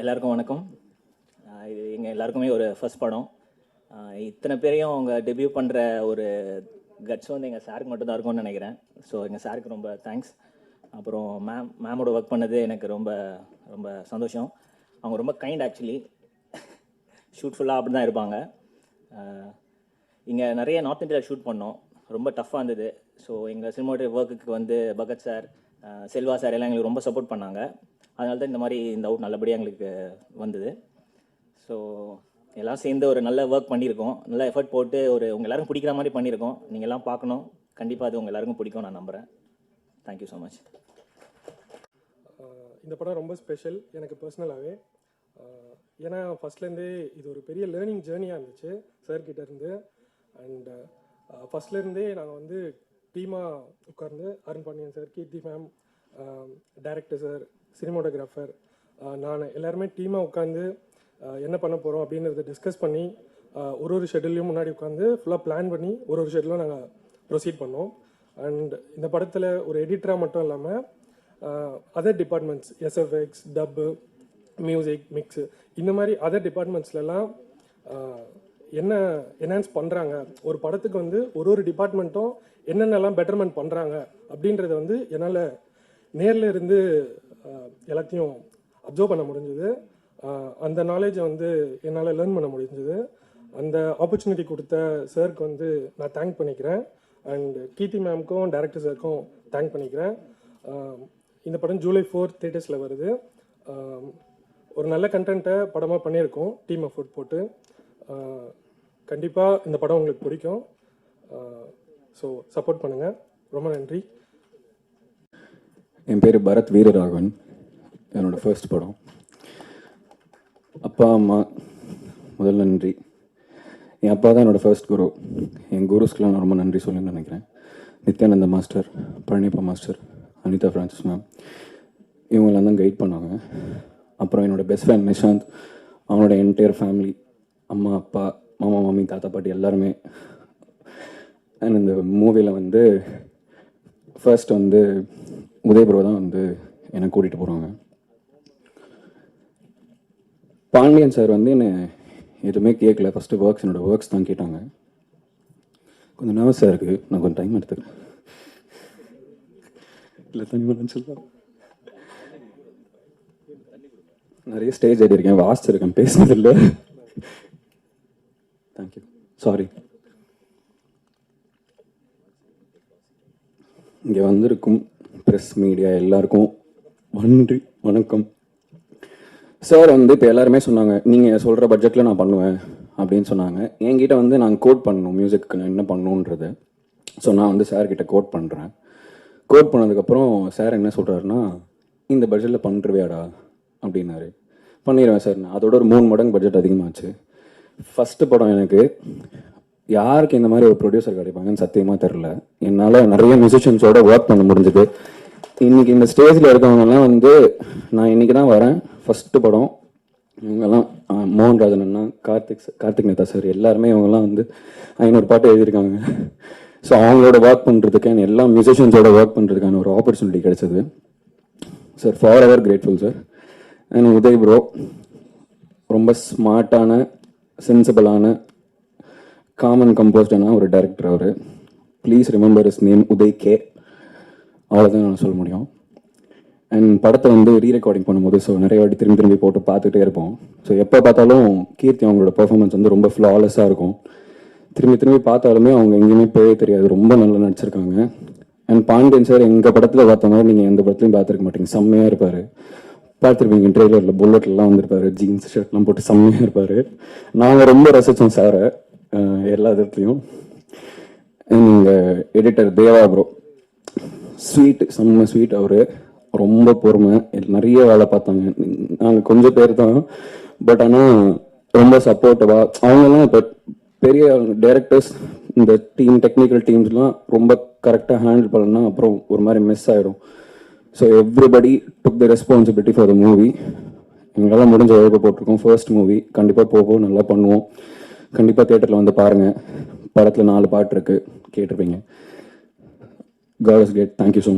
எல்லாருக்கும் வணக்கம். இது எங்கள் எல்லாருக்குமே ஒரு ஃபர்ஸ்ட் படம். இத்தனை பேரையும் அவங்க டெபியூ பண்ணுற ஒரு கட்ஸ் வந்து எங்கள் சாருக்கு மட்டும்தான் இருக்கும்னு நினைக்கிறேன். ஸோ எங்கள் சாருக்கு ரொம்ப தேங்க்ஸ். அப்புறம் மேமோட ஒர்க் பண்ணது எனக்கு ரொம்ப ரொம்ப சந்தோஷம். அவங்க ரொம்ப கைண்ட். ஆக்சுவலி ஷூட் ஃபுல்லாக அப்படி தான் இருப்பாங்க. இங்கே நிறைய நார்த் இந்தியாவில் ஷூட் பண்ணோம். ரொம்ப டஃப்பாக இருந்தது. ஸோ எங்கள் சினிமாட்டோகிராஃபி ஒர்க்குக்கு வந்து பகத் சார், செல்வா சார் எல்லாம் எங்களுக்கு ரொம்ப சப்போர்ட் பண்ணாங்க. அதனால தான் இந்த அவுட் நல்லபடியாக எங்களுக்கு வந்தது. ஸோ எல்லாம் சேர்ந்து ஒரு நல்ல ஒர்க் பண்ணியிருக்கோம். நல்ல எஃபர்ட் போட்டு உங்கள் எல்லாருக்கும் பிடிக்கிற மாதிரி பண்ணியிருக்கோம். நீங்கள் எல்லாம் பார்க்கணும். கண்டிப்பாக அது உங்கள் எல்லாருக்கும் பிடிக்கும் நான் நம்புகிறேன். Thank you so much. இந்த படம் ரொம்ப ஸ்பெஷல் எனக்கு பர்சனலாகவே. ஏன்னா ஃபஸ்ட்லேருந்தே இது ஒரு பெரிய லேர்னிங் ஜேர்னியாக இருந்துச்சு சார்கிட்ட இருந்து. அண்ட் ஃபஸ்ட்லேருந்தே நாங்கள் வந்து டீமாக உட்கார்ந்து அருண் பாண்டியன் சார், கீர்த்தி மேம், டைரக்டர் சார், சினிமாட்டோகிராஃபர், நான் எல்லாருமே டீமாக உட்காந்து என்ன பண்ண போகிறோம் அப்படின்றத டிஸ்கஸ் பண்ணி ஒரு ஷெட்யூல்லையும் முன்னாடி உட்காந்து ஃபுல்லாக பிளான் பண்ணி ஒரு ஷெட்யூலும் நாங்கள் ப்ரொசீட் பண்ணோம். அண்ட் இந்த படத்தில் ஒரு எடிட்டராக மட்டும் இல்லாமல் அதர் டிபார்ட்மெண்ட்ஸ், எஸ்எஃப்எக்ஸ், டப்பு, மியூசிக், மிக்ஸு, இந்த மாதிரி அதர் டிபார்ட்மெண்ட்ஸ்லாம் என்ன என்ஹான்ஸ் பண்ணுறாங்க, ஒரு படத்துக்கு வந்து ஒரு டிபார்ட்மெண்ட்டும் என்னென்னலாம் பெட்டர்மெண்ட் பண்ணுறாங்க அப்படின்றத வந்து என்னால் நேரில் இருந்து எல்லாத்தையும் அப்சர்வ் பண்ண முடிஞ்சுது. அந்த நாலேஜை வந்து என்னால் லேர்ன் பண்ண முடிஞ்சுது. அந்த ஆப்பர்ச்சுனிட்டி கொடுத்த சாருக்கு வந்து நான் தேங்க் பண்ணிக்கிறேன். அண்ட் கீர்த்தி மேம்க்கும் டைரக்டர் சாருக்கும் தேங்க் பண்ணிக்கிறேன். இந்த படம் ஜூலை 4 தியேட்டர்ஸில் வருது. ஒரு நல்ல கண்டென்ட்டை படமாக பண்ணியிருக்கோம் டீம் எஃபோர்ட் போட்டு. கண்டிப்பாக இந்த படம் உங்களுக்கு பிடிக்கும். ஸோ சப்போர்ட் பண்ணுங்கள். ரொம்ப நன்றி. என் பேர் பரத் வீரராகவன். என்னோடய ஃபர்ஸ்ட் படம். அப்பா அம்மா முதல் நன்றி. என் அப்பா தான் என்னோடய ஃபர்ஸ்ட் குரு. என் குருஸ்க்கெலாம் நான் ரொம்ப நன்றி சொல்லணும்னு நினைக்கிறேன். Nithyanand master, Palanippa master, Anitha Francis ma'am, இவங்களாம் தான் கைட் பண்ணாங்க. அப்புறம் என்னோடய பெஸ்ட் ஃப்ரெண்ட் நிஷாந்த், அவனோட என்டையர் ஃபேமிலி, அம்மா அப்பா, மாமா மாமி, தாத்தா பாட்டி எல்லாருமே. அண்ட் இந்த மூவியில் வந்து ஃபர்ஸ்ட் வந்து உதய் ப்ரோ தான் வந்து என்னை கூட்டிகிட்டு போகிறாங்க. பாண்டியன் சார் வந்து என்னை எதுவுமே கேட்கல. ஃபஸ்ட்டு என்னோடய ஒர்க்ஸ் தான் கேட்டாங்க. கொஞ்சம் நர்வஸாக இருக்குது, நான் கொஞ்சம் டைம் எடுத்துக்கிறேன். இல்லை தனியாக சொல்லலாம். நிறைய ஸ்டேஜ் ஆகியிருக்கேன், வாசிச்சிருக்கேன், பேசுனதில்லை. Thank you, sorry. இங்கே வந்திருக்கும் ப்ரெஸ், மீடியா எல்லாருக்கும் நன்றி, வணக்கம். சார் வந்து இப்போ எல்லாருமே சொன்னாங்க, நீங்கள் சொல்கிற பட்ஜெட்டில் நான் பண்ணுவேன் அப்படின்னு சொன்னாங்க. என்கிட்ட வந்து நான் கோட் பண்ணணும், மியூசிக்கு நான் என்ன பண்ணணுன்றது. ஸோ நான் வந்து சார்கிட்ட கோட் பண்ணுறேன். கோட் பண்ணதுக்கப்புறம் சார் என்ன சொல்கிறாருன்னா, இந்த பட்ஜெட்டில் பண்ணுறவையாடா அப்படின்னாரு. பண்ணிடுவேன் சார். நான் அதோட ஒரு 3 மடங்கு பட்ஜெட் அதிகமாச்சு. ஃபஸ்ட்டு படம் எனக்கு யாருக்கு இந்த மாதிரி ஒரு ப்ரொடியூசர் கிடைப்பாங்கன்னு சத்தியமாக தெரில. என்னால் நிறைய மியூசிஷியன்ஸோட ஒர்க் பண்ண முடிஞ்சது. இன்றைக்கி இந்த ஸ்டேஜில் இருக்கவங்கெல்லாம் வந்து நான் இன்றைக்கி தான் வரேன், ஃபஸ்ட்டு படம். இவங்கெல்லாம் மோகன்ராஜன் அண்ணா, கார்த்திக் நேதா சார், எல்லாருமே இவங்கெல்லாம் வந்து 500 பாட்டு எழுதியிருக்காங்க. ஸோ அவங்களோட ஒர்க் பண்ணுறதுக்கான எல்லா மியூசிஷியன்ஸோட ஒர்க் பண்ணுறதுக்கான ஒரு ஆப்பர்ச்சுனிட்டி கிடைச்சது. Sir for ever grateful sir. And Uday bro ரொம்ப ஸ்மார்ட்டான, சென்சிபிளான, காமன் கம்போஸ்டான ஒரு டைரக்டர். அவர் please remember is name Uday K. அவ்வளோதான் நான் சொல்ல முடியும். அண்ட் படத்தை வந்து ரீரெக்கார்டிங் பண்ணும்போது ஸோ நிறைய வாட்டி திரும்பி போட்டு பார்த்துட்டே இருப்போம். ஸோ எப்போ பார்த்தாலும் கீர்த்தி அவங்களோட பெர்ஃபார்மன்ஸ் வந்து ரொம்ப ஃப்ளாலெஸ்ஸாக இருக்கும். திரும்பி பார்த்தாலுமே அவங்க எங்கேயுமே போயே தெரியாது. ரொம்ப நல்லா நடிச்சிருக்காங்க. அண்ட் பாண்டியன் சார் எங்கள் படத்தில் பார்த்த மாதிரி நீங்கள் எந்த படத்துலையும் பார்த்துருக்க மாட்டீங்க. செம்மையாக இருப்பார். பார்த்துருப்பீங்க ட்ரெய்லரில் புல்லட்லாம் வந்திருப்பார், ஜீன்ஸ் ஷர்ட்லாம் போட்டு செம்மையாக இருப்பார். நாங்கள் ரொம்ப ரசித்தோம் சாரை எல்லா இடத்துலையும். எங்கள் எடிட்டர் தேவா ப்ரோ ஸ்வீட், செம்ம ஸ்வீட். அவர் ரொம்ப பொறுமை, நிறைய வேலை பார்த்தாங்க. நாங்கள் கொஞ்சம் பேர் தான், பட் ஆனால் ரொம்ப சப்போர்ட்டிவாக. அவங்கெல்லாம் இப்போ பெரிய டைரக்டர்ஸ், இந்த டீம், டெக்னிக்கல் டீம்ஸ்லாம் ரொம்ப கரெக்டாக ஹேண்டில் பண்ணலன்னா அப்புறம் ஒரு மாதிரி மிஸ் ஆகிடும். So everybody took the responsibility for the movie. எங்களால் முடிஞ்ச உழைப்பு போட்டிருக்கோம். ஃபர்ஸ்ட் மூவி கண்டிப்பாக போவோம், நல்லா பண்ணுவோம். கண்டிப்பாக தியேட்டரில் வந்து பாருங்கள். படத்தில் 4 பாட்டு இருக்குது, கேட்டிருப்பீங்க. God is great. Thank you so much.